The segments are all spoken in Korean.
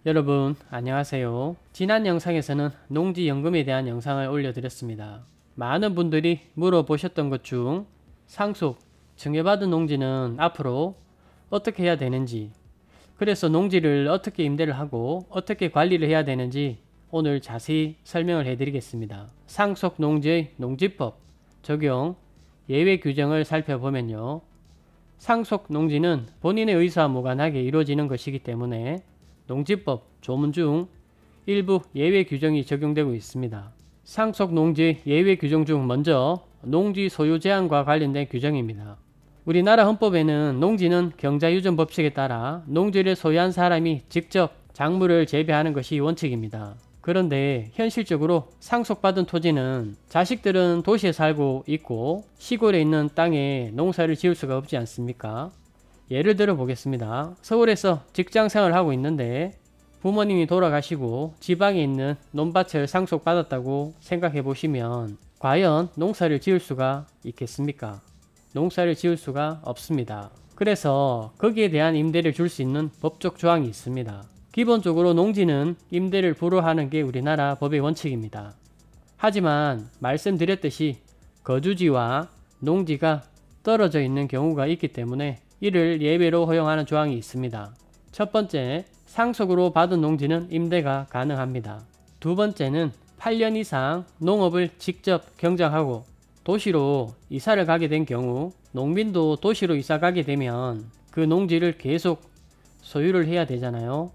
여러분 안녕하세요. 지난 영상에서는 농지연금에 대한 영상을 올려드렸습니다. 많은 분들이 물어보셨던 것 중 상속, 증여받은 농지는 앞으로 어떻게 해야 되는지, 그래서 농지를 어떻게 임대를 하고 어떻게 관리를 해야 되는지 오늘 자세히 설명을 해드리겠습니다. 상속 농지의 농지법 적용 예외 규정을 살펴보면요. 상속 농지는 본인의 의사와 무관하게 이루어지는 것이기 때문에 농지법 조문 중 일부 예외 규정이 적용되고 있습니다. 상속 농지 예외 규정 중 먼저 농지 소유 제한과 관련된 규정입니다. 우리나라 헌법에는 농지는 경자유전 법칙에 따라 농지를 소유한 사람이 직접 작물을 재배하는 것이 원칙입니다. 그런데 현실적으로 상속받은 토지는 자식들은 도시에 살고 있고 시골에 있는 땅에 농사를 지을 수가 없지 않습니까? 예를 들어 보겠습니다. 서울에서 직장생활을 하고 있는데 부모님이 돌아가시고 지방에 있는 논밭을 상속받았다고 생각해 보시면 과연 농사를 지을 수가 있겠습니까? 농사를 지을 수가 없습니다. 그래서 거기에 대한 임대를 줄 수 있는 법적 조항이 있습니다. 기본적으로 농지는 임대를 불허하는 게 우리나라 법의 원칙입니다. 하지만 말씀드렸듯이 거주지와 농지가 떨어져 있는 경우가 있기 때문에 이를 예외로 허용하는 조항이 있습니다. 첫 번째, 상속으로 받은 농지는 임대가 가능합니다. 두 번째는 8년 이상 농업을 직접 경작하고 도시로 이사를 가게 된 경우, 농민도 도시로 이사 가게 되면 그 농지를 계속 소유를 해야 되잖아요.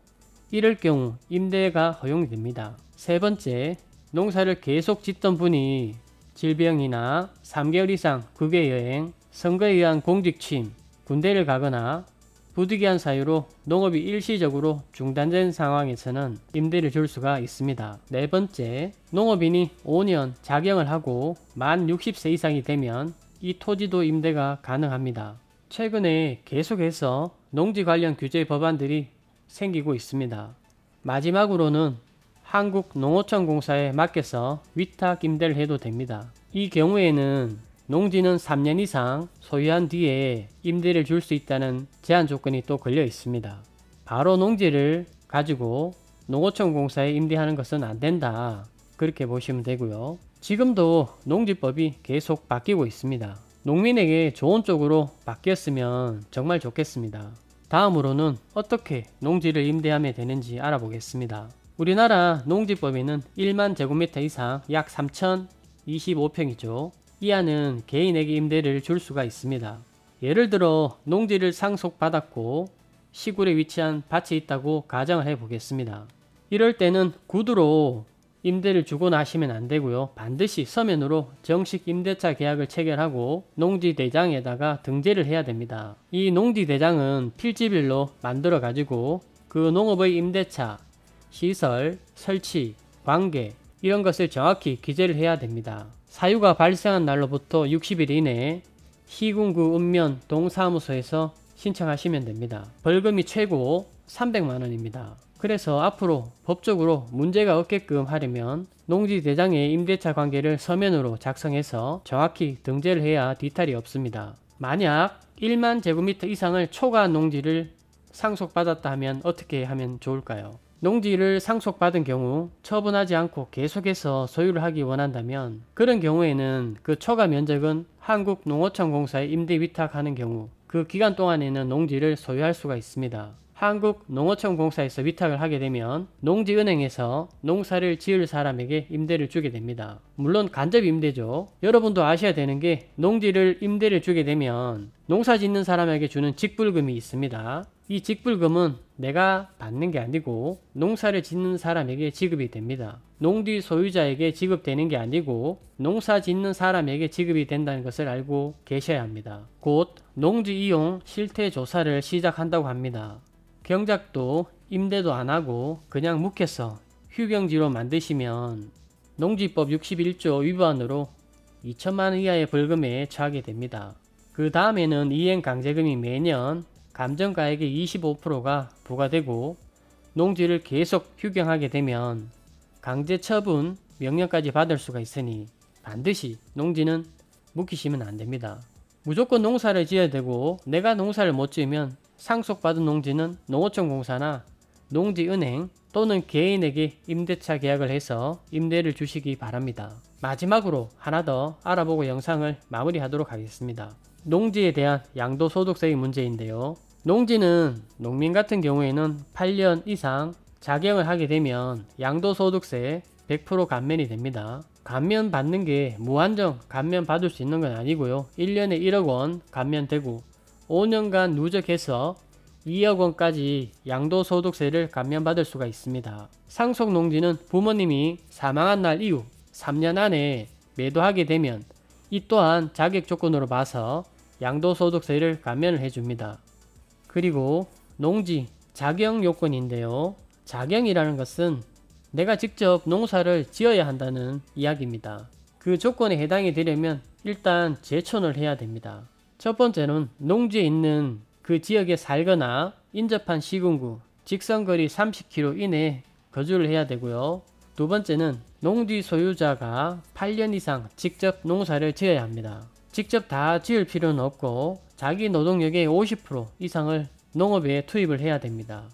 이럴 경우 임대가 허용이 됩니다. 세 번째, 농사를 계속 짓던 분이 질병이나 3개월 이상 국외 여행, 선거에 의한 공직 취임, 군대를 가거나 부득이한 사유로 농업이 일시적으로 중단된 상황에서는 임대를 줄 수가 있습니다. 네 번째, 농업인이 5년 작용을 하고 만 60세 이상이 되면 이 토지도 임대가 가능합니다. 최근에 계속해서 농지 관련 규제 법안들이 생기고 있습니다. 마지막으로는 한국농어촌공사에 맡겨서 위탁 임대를 해도 됩니다. 이 경우에는 농지는 3년 이상 소유한 뒤에 임대를 줄 수 있다는 제한 조건이 또 걸려 있습니다. 바로 농지를 가지고 농어촌공사에 임대하는 것은 안 된다, 그렇게 보시면 되고요. 지금도 농지법이 계속 바뀌고 있습니다. 농민에게 좋은 쪽으로 바뀌었으면 정말 좋겠습니다. 다음으로는 어떻게 농지를 임대하면 되는지 알아보겠습니다. 우리나라 농지법에는 1만 제곱미터 이상 약 3,025평이죠. 이하는 개인에게 임대를 줄 수가 있습니다. 예를 들어 농지를 상속받았고 시골에 위치한 밭이 있다고 가정을 해보겠습니다. 이럴 때는 구두로 임대를 주거나 하시면 안 되고요. 반드시 서면으로 정식 임대차 계약을 체결하고 농지대장에다가 등재를 해야 됩니다. 이 농지대장은 필지별로 만들어 가지고 그 농업의 임대차, 시설, 설치, 관계 이런 것을 정확히 기재를 해야 됩니다. 사유가 발생한 날로부터 60일 이내에 시군구 읍면 동사무소에서 신청하시면 됩니다. 벌금이 최고 300만원입니다. 그래서 앞으로 법적으로 문제가 없게끔 하려면 농지대장의 임대차 관계를 서면으로 작성해서 정확히 등재를 해야 뒤탈이 없습니다. 만약 1만 제곱미터 이상을 초과한 농지를 상속받았다 하면 어떻게 하면 좋을까요? 농지를 상속받은 경우 처분하지 않고 계속해서 소유를 하기 원한다면 그런 경우에는 그 초과 면적은 한국농어촌공사에 임대 위탁하는 경우 그 기간 동안에는 농지를 소유할 수가 있습니다. 한국농어촌공사에서 위탁을 하게 되면 농지은행에서 농사를 지을 사람에게 임대를 주게 됩니다. 물론 간접 임대죠. 여러분도 아셔야 되는 게 농지를 임대를 주게 되면 농사 짓는 사람에게 주는 직불금이 있습니다. 이 직불금은 내가 받는 게 아니고 농사를 짓는 사람에게 지급이 됩니다. 농지 소유자에게 지급되는 게 아니고 농사 짓는 사람에게 지급이 된다는 것을 알고 계셔야 합니다. 곧 농지 이용 실태 조사를 시작한다고 합니다. 경작도 임대도 안 하고 그냥 묵혀서 휴경지로 만드시면 농지법 61조 위반으로 2천만원 이하의 벌금에 처하게 됩니다. 그 다음에는 이행강제금이 매년 감정가액의 25%가 부과되고 농지를 계속 휴경하게 되면 강제처분 명령까지 받을 수가 있으니 반드시 농지는 묵히시면 안 됩니다. 무조건 농사를 지어야 되고 내가 농사를 못 지으면 상속받은 농지는 농어촌공사나 농지은행, 또는 개인에게 임대차 계약을 해서 임대를 주시기 바랍니다. 마지막으로 하나 더 알아보고 영상을 마무리하도록 하겠습니다. 농지에 대한 양도소득세의 문제인데요. 농지는 농민 같은 경우에는 8년 이상 작용을 하게 되면 양도소득세 100% 감면이 됩니다. 감면 받는 게 무한정 감면 받을 수 있는 건 아니고요. 1년에 1억 원 감면되고 5년간 누적해서 2억 원까지 양도소득세를 감면받을 수가 있습니다. 상속농지는 부모님이 사망한 날 이후 3년 안에 매도하게 되면 이 또한 자격 조건으로 봐서 양도소득세를 감면을 해줍니다. 그리고 농지 작용 요건인데요. 작용이라는 것은 내가 직접 농사를 지어야 한다는 이야기입니다. 그 조건에 해당이 되려면 일단 제촌을 해야 됩니다. 첫 번째는 농지에 있는 그 지역에 살거나 인접한 시군구, 직선거리 30km 이내에 거주를 해야 되고요. 두 번째는 농지 소유자가 8년 이상 직접 농사를 지어야 합니다. 직접 다 지을 필요는 없고 자기 노동력의 50% 이상을 농업에 투입을 해야 됩니다.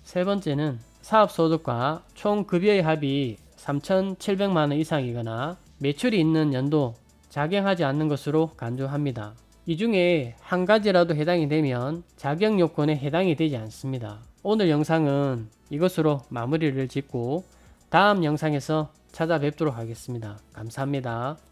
세 번째는 사업소득과 총 급여의 합이 3,700만원 이상이거나 매출이 있는 연도 작용하지 않는 것으로 간주합니다. 이 중에 한 가지라도 해당이 되면 자격 요건에 해당이 되지 않습니다. 오늘 영상은 이것으로 마무리를 짓고 다음 영상에서 찾아뵙도록 하겠습니다. 감사합니다.